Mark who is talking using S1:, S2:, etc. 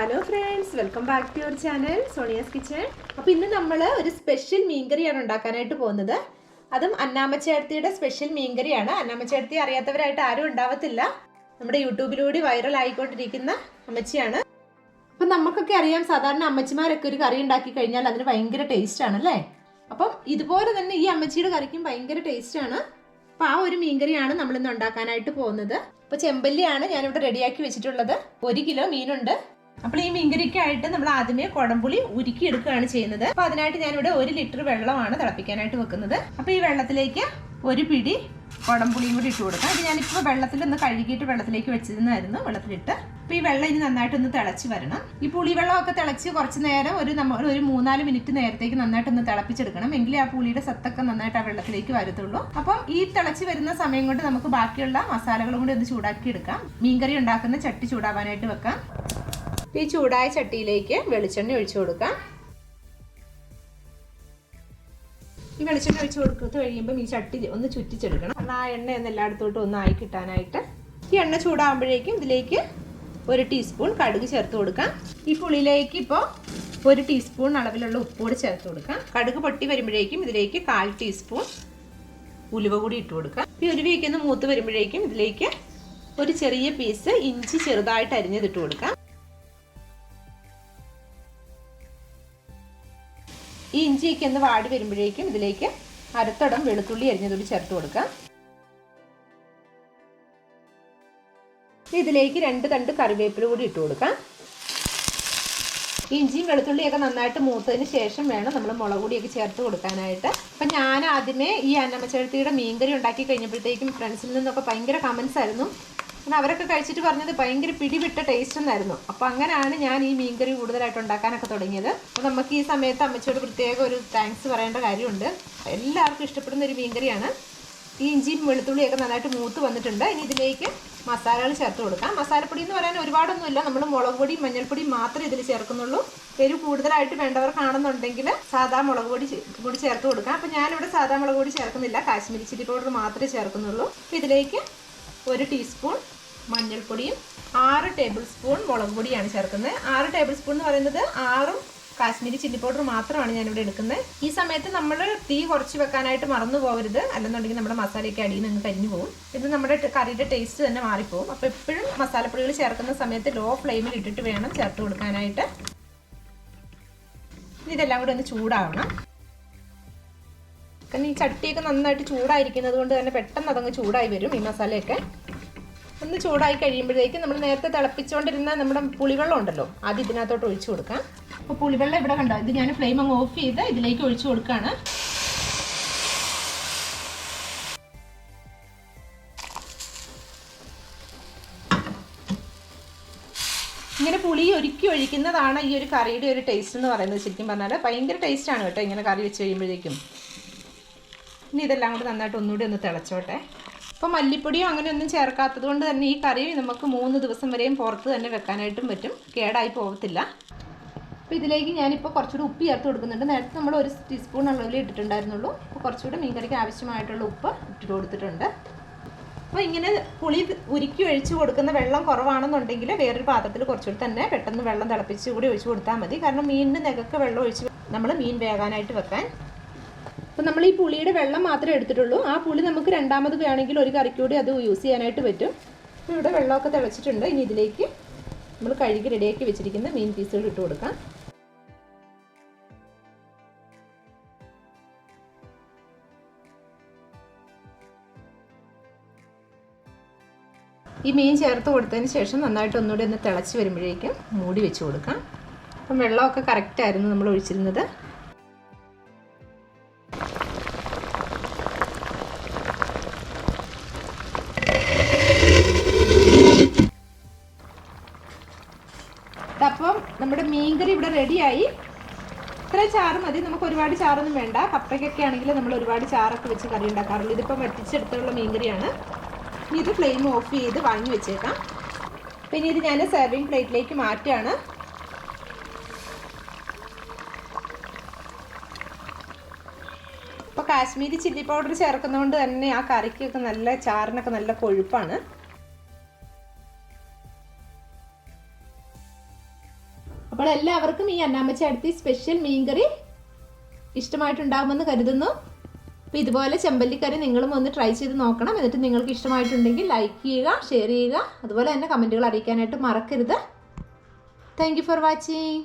S1: Hello friends, welcome back to your channel Sonia's kitchen. അപ്പോൾ ഇന്ന് നമ്മൾ ഒരു സ്പെഷ്യൽ മീൻകറിയാണ് ഉണ്ടാക്കാനായിട്ട് പോകുന്നത്. അതും അന്നാമ്മച്ചേടത്തിയുടെ സ്പെഷ്യൽ മീൻകറിയാണ്. അന്നാമ്മച്ചേടത്തി അറിയാത്തവരായിട്ട് ആരും ഉണ്ടാവത്തില്ല. നമ്മുടെ യൂട്യൂബിലൂടെ വൈറൽ ആയിക്കൊണ്ടിരിക്കുന്ന അമ്മച്ചിയാണ്. അപ്പം നമുക്കൊക്കെ അറിയാം, സാധാരണ അമ്മച്ചിമാരൊക്കെ ഒരു കറി ഉണ്ടാക്കി കഴിഞ്ഞാൽ അതിന് ഭയങ്കര ടേസ്റ്റ് ആണല്ലേ. അപ്പം ഇതുപോലെ തന്നെ ഈ അമ്മച്ചിയുടെ കറിക്കും ഭയങ്കര ടേസ്റ്റ് ആണ്. അപ്പം ആ ഒരു മീൻകറിയാണ് നമ്മളിന്ന് ഉണ്ടാക്കാനായിട്ട് പോകുന്നത്. അപ്പോൾ ചെമ്പല്ലിയാണ് ഞാനിവിടെ റെഡിയാക്കി വെച്ചിട്ടുള്ളത്. 1 കിലോ മീനുണ്ട്. അപ്പോൾ ഈ മീൻകറിക്കായിട്ട് നമ്മൾ ആദ്യമേ കുടംപുളി ഉരുക്കി എടുക്കുകയാണ് ചെയ്യുന്നത്. അപ്പോൾ അതിനായിട്ട് ഞാനിവിടെ 1 ലിറ്റർ വെള്ളമാണ് തിളപ്പിക്കാനായിട്ട് വെക്കുന്നത്. അപ്പോൾ ഈ വെള്ളത്തിലേക്ക് ഒരു പിടി കുടംപുളിയും കൂടി ഇട്ട് കൊടുക്കാം. ഇത് ഞാനിപ്പോൾ വെള്ളത്തിൽ ഒന്ന് കഴുകിയിട്ട് വെള്ളത്തിലേക്ക് വെച്ചിരുന്നായിരുന്നു, വെള്ളത്തിലിട്ട്. അപ്പോൾ ഈ വെള്ളം ഇനി നന്നായിട്ടൊന്ന് തിളച്ച് വരണം. ഈ പുളിവെള്ളമൊക്കെ തിളച്ച് കുറച്ച് നേരം ഒരു 3-4 മിനിറ്റ് നേരത്തേക്ക് നന്നായിട്ടൊന്ന് തിളപ്പിച്ചെടുക്കണം. എങ്കിലേ ആ പുളിയുടെ സത്തൊക്കെ നന്നായിട്ട് ആ വെള്ളത്തിലേക്ക് വരത്തുള്ളൂ. അപ്പം ഈ തിളച്ച് വരുന്ന സമയം കൊണ്ട് നമുക്ക് ബാക്കിയുള്ള മസാലകളും കൂടി ഒന്ന് ചൂടാക്കി എടുക്കാം. മീൻകറി ഉണ്ടാക്കുന്ന ചട്ടി ചൂടാവാനായിട്ട് വെക്കാം. ഈ ചൂടായ ചട്ടിയിലേക്ക് വെളിച്ചെണ്ണ ഒഴിച്ചു കൊടുക്കാം. ഈ വെളിച്ചെണ്ണ ഒഴിച്ച് കൊടുത്ത് കഴിയുമ്പം ഈ ചട്ടി ഒന്ന് ചുറ്റിച്ചെടുക്കണം. ആ എണ്ണ ഒന്ന് എല്ലായിടത്തോട്ടും ഒന്ന് ആയി കിട്ടാനായിട്ട്. ഈ എണ്ണ ചൂടാകുമ്പോഴേക്കും ഇതിലേക്ക് 1 ടീസ്പൂൺ കടുക് ചേർത്ത് കൊടുക്കാം. ഈ പുളിയിലേക്ക് ഇപ്പോൾ 1 ടീസ്പൂൺ അളവിലുള്ള ഉപ്പ് കൂടി ചേർത്ത് കൊടുക്കാം. കടുക് പൊട്ടി വരുമ്പോഴേക്കും ഇതിലേക്ക് 1/4 ടീസ്പൂൺ ഉലുവ കൂടി ഇട്ട് കൊടുക്കാം. ഈ ഉലുവയൊക്കെ ഒന്ന് മൂത്ത് വരുമ്പോഴേക്കും ഇതിലേക്ക് ഒരു ചെറിയ പീസ് ഇഞ്ചി ചെറുതായിട്ട് അരിഞ്ഞതിട്ട് കൊടുക്കാം. ഈ ഇഞ്ചിയൊക്കെ ഒന്ന് വാടി വരുമ്പോഴേക്കും ഇതിലേക്ക് അരത്തടം വെളുത്തുള്ളി അരിഞ്ഞതുകൂടി ചേർത്ത് കൊടുക്കാം. ഇതിലേക്ക് 2 തണ്ട് കറിവേപ്പില കൂടി ഇട്ട് കൊടുക്കാം. ഇഞ്ചിയും വെളുത്തുള്ളിയൊക്കെ നന്നായിട്ട് മൂത്തതിന് ശേഷം വേണം നമ്മൾ മുളക് പൊടിയൊക്കെ ചേർത്ത് കൊടുക്കാനായിട്ട്. അപ്പം ഞാൻ ആദ്യമേ ഈ അന്നമ്മച്ചേടത്തിയുടെ മീൻകറി ഉണ്ടാക്കി കഴിഞ്ഞപ്പോഴത്തേക്കും ഫ്രണ്ട്സിൽ നിന്നൊക്കെ ഭയങ്കര കമൻസ് ആയിരുന്നു. അവരൊക്കെ കഴിച്ചിട്ട് പറഞ്ഞത് ഭയങ്കര പിടിവിട്ട ടേസ്റ്റ് എന്നായിരുന്നു. അപ്പോൾ അങ്ങനെയാണ് ഞാൻ ഈ മീൻകറി കൂടുതലായിട്ട് ഉണ്ടാക്കാനൊക്കെ തുടങ്ങിയത്. അപ്പോൾ നമുക്ക് ഈ സമയത്ത് അമ്മച്ചിയോട് പ്രത്യേകം ഒരു താങ്ക്സ് പറയേണ്ട കാര്യമുണ്ട്. എല്ലാവർക്കും ഇഷ്ടപ്പെടുന്ന ഒരു മീൻകറിയാണ്. ഈ ഇഞ്ചിയും വെളുത്തുള്ളിയൊക്കെ നന്നായിട്ട് മൂത്ത് വന്നിട്ടുണ്ട്. ഇനി ഇതിലേക്ക് മസാലകൾ ചേർത്ത് കൊടുക്കാം. മസാലപ്പൊടി എന്ന് പറയാൻ ഒരുപാടൊന്നുമില്ല. നമ്മൾ മുളക് പൊടി മഞ്ഞൾപ്പൊടി മാത്രമേ ഇതിൽ ചേർക്കുന്നുള്ളൂ. എരിവ് കൂടുതലായിട്ട് വേണ്ടവർക്കാണെന്നുണ്ടെങ്കിൽ സാധാ മുളക് പൊടി കൂടി ചേർത്ത് കൊടുക്കാം. അപ്പോൾ ഞാനിവിടെ സാധാ മുളക് പൊടി ചേർക്കുന്നില്ല, കാശ്മീരി ചില്ലി പൗഡർ മാത്രമേ ചേർക്കുന്നുള്ളൂ. അപ്പോൾ ഇതിലേക്ക് 1 ടീസ്പൂൺ മഞ്ഞൾപ്പൊടിയും 6 ടേബിൾ സ്പൂൺ മുളക് പൊടിയാണ് ചേർക്കുന്നത്. 6 ടേബിൾ സ്പൂൺ എന്ന് പറയുന്നത് 6 കാശ്മീരി ചില്ലി പൗഡർ മാത്രമാണ് ഞാനിവിടെ എടുക്കുന്നത്. ഈ സമയത്ത് നമ്മൾ തീ കുറച്ച് വെക്കാനായിട്ട് മറന്നു പോകരുത്, അല്ലെന്നുണ്ടെങ്കിൽ നമ്മുടെ മസാലയൊക്കെ അടിയിൽ നിന്ന് കരിഞ്ഞു പോകും. ഇത് നമ്മുടെ കറിയുടെ ടേസ്റ്റ് തന്നെ മാറിപ്പോകും. അപ്പോൾ എപ്പോഴും മസാലപ്പൊടികൾ ചേർക്കുന്ന സമയത്ത് ലോ ഫ്ലെയിമിൽ ഇട്ടിട്ട് വേണം ചേർത്ത് കൊടുക്കാനായിട്ട്. ഇതെല്ലാം കൂടി ഒന്ന് ചൂടാവണം. കാരണം ഈ ചട്ടിയൊക്കെ നന്നായിട്ട് ചൂടായിരിക്കുന്നത് കൊണ്ട് തന്നെ പെട്ടെന്ന് അതങ്ങ് ചൂടായി വരും. ഈ മസാലയൊക്കെ ഒന്ന് ചൂടായി കഴിയുമ്പോഴേക്കും നമ്മൾ നേരത്തെ തിളപ്പിച്ചുകൊണ്ടിരുന്ന നമ്മുടെ പുളിവെള്ളം ഉണ്ടല്ലോ, അത് ഇതിനകത്തോട്ട് ഒഴിച്ചു കൊടുക്കാം. അപ്പോൾ പുളിവെള്ളം ഇവിടെ കണ്ടോ, ഇത് ഞാൻ ഫ്ലെയിം അങ്ങ് ഓഫ് ചെയ്ത് ഇതിലേക്ക് ഒഴിച്ചു കൊടുക്കുകയാണ്. ഇങ്ങനെ പുളി ഒഴിക്കുന്നതാണ് ഈ ഒരു കറിയുടെ ഒരു ടേസ്റ്റ് എന്ന് പറയുന്നത്. ശരിക്കും പറഞ്ഞാൽ ഭയങ്കര ടേസ്റ്റാണ് കേട്ടോ ഇങ്ങനെ കറി വെച്ച് കഴിയുമ്പോഴേക്കും. ഇനി ഇതെല്ലാം കൂടി നന്നായിട്ട് ഒന്നുകൂടി ഒന്ന് തിളച്ചോട്ടെ. ഇപ്പോൾ മല്ലിപ്പൊടിയോ അങ്ങനെയൊന്നും ചേർക്കാത്തത് കൊണ്ട് തന്നെ ഈ കറി നമുക്ക് 3 ദിവസം വരെയും പുറത്ത് തന്നെ വെക്കാനായിട്ടും പറ്റും, കേടായി പോകത്തില്ല. അപ്പോൾ ഇതിലേക്ക് ഞാനിപ്പോൾ കുറച്ചുകൂടി ഉപ്പ് ചേർത്ത് കൊടുക്കുന്നുണ്ട്. നേരത്തെ നമ്മൾ 1 ടീസ്പൂൺ അളവിൽ ഇട്ടിട്ടുണ്ടായിരുന്നുള്ളൂ. അപ്പോൾ കുറച്ചുകൂടി മീൻകറിക്ക് ആവശ്യമായിട്ടുള്ള ഉപ്പ് ഇട്ട് കൊടുത്തിട്ടുണ്ട്. അപ്പോൾ ഇങ്ങനെ പുളി ഉരുക്കി ഒഴിച്ച് കൊടുക്കുന്ന വെള്ളം കുറവാണെന്നുണ്ടെങ്കിൽ വേറൊരു പാത്രത്തിൽ കുറച്ചുകൂടി തന്നെ പെട്ടെന്ന് വെള്ളം തിളപ്പിച്ച് കൂടി ഒഴിച്ച് കൊടുത്താൽ മതി. കാരണം മീനിന് നികക്ക് വെള്ളം ഒഴിച്ച് നമ്മൾ മീൻ വേകാനായിട്ട് വെക്കാൻ. അപ്പോൾ നമ്മൾ ഈ പുളിയുടെ വെള്ളം മാത്രമേ എടുത്തിട്ടുള്ളൂ. ആ പുളി നമുക്ക് രണ്ടാമത് വേണമെങ്കിൽ ഒരു കറിക്കൂടി അത് യൂസ് ചെയ്യാനായിട്ട് പറ്റും. അപ്പോൾ ഇവിടെ വെള്ളമൊക്കെ തിളച്ചിട്ടുണ്ട്. ഇനി ഇതിലേക്ക് നമ്മൾ കഴുകി റെഡിയാക്കി വെച്ചിരിക്കുന്ന മീൻ പീസുകൾ ഇട്ട് കൊടുക്കാം. ഈ മീൻ ചേർത്ത് കൊടുത്തതിന് ശേഷം നന്നായിട്ട് ഒന്നുകൂടി ഒന്ന് തിളച്ച് വരുമ്പോഴേക്കും മൂടി വെച്ച് കൊടുക്കാം. അപ്പം വെള്ളമൊക്കെ കറക്റ്റായിരുന്നു നമ്മൾ ഒഴിച്ചിരുന്നത്. അപ്പം നമ്മുടെ മീൻകറി ഇവിടെ റെഡിയായി. ഇത്ര ചാറ് മതി, നമുക്ക് ഒരുപാട് ചാറൊന്നും വേണ്ട. കപ്പയ്ക്കൊക്കെ ആണെങ്കിൽ നമ്മൾ ഒരുപാട് ചാറൊക്കെ വെച്ച് കറി ഉണ്ടാക്കാറുള്ളൂ. ഇതിപ്പോൾ വറ്റിച്ചെടുത്തുള്ള മീൻകറിയാണ്. ഇനി ഇത് ഫ്ലെയിം ഓഫ് ചെയ്ത് വാങ്ങി വെച്ചേക്കാം. പിന്നെ ഇത് ഞാൻ സെർവിങ് പ്ലേറ്റിലേക്ക് മാറ്റുകയാണ്. അപ്പോൾ കാശ്മീരി ചില്ലി പൗഡർ ചേർക്കുന്നതുകൊണ്ട് തന്നെ ആ കറിക്കൊക്കെ നല്ല ചാറിനൊക്കെ നല്ല കൊഴുപ്പാണ്. അപ്പോൾ എല്ലാവർക്കും ഈ അന്നാമ്മച്ചേടത്തി സ്പെഷ്യൽ മീൻകറി ഇഷ്ടമായിട്ടുണ്ടാകുമെന്ന് കരുതുന്നു. അപ്പോൾ ഇതുപോലെ ചെമ്പല്ലിക്കറി നിങ്ങളും ഒന്ന് ട്രൈ ചെയ്ത് നോക്കണം. എന്നിട്ട് നിങ്ങൾക്ക് ഇഷ്ടമായിട്ടുണ്ടെങ്കിൽ ലൈക്ക് ചെയ്യുക, ഷെയർ ചെയ്യുക, അതുപോലെ തന്നെ കമൻറ്റുകൾ അറിയിക്കാനായിട്ട് മറക്കരുത്. Thank you for watching.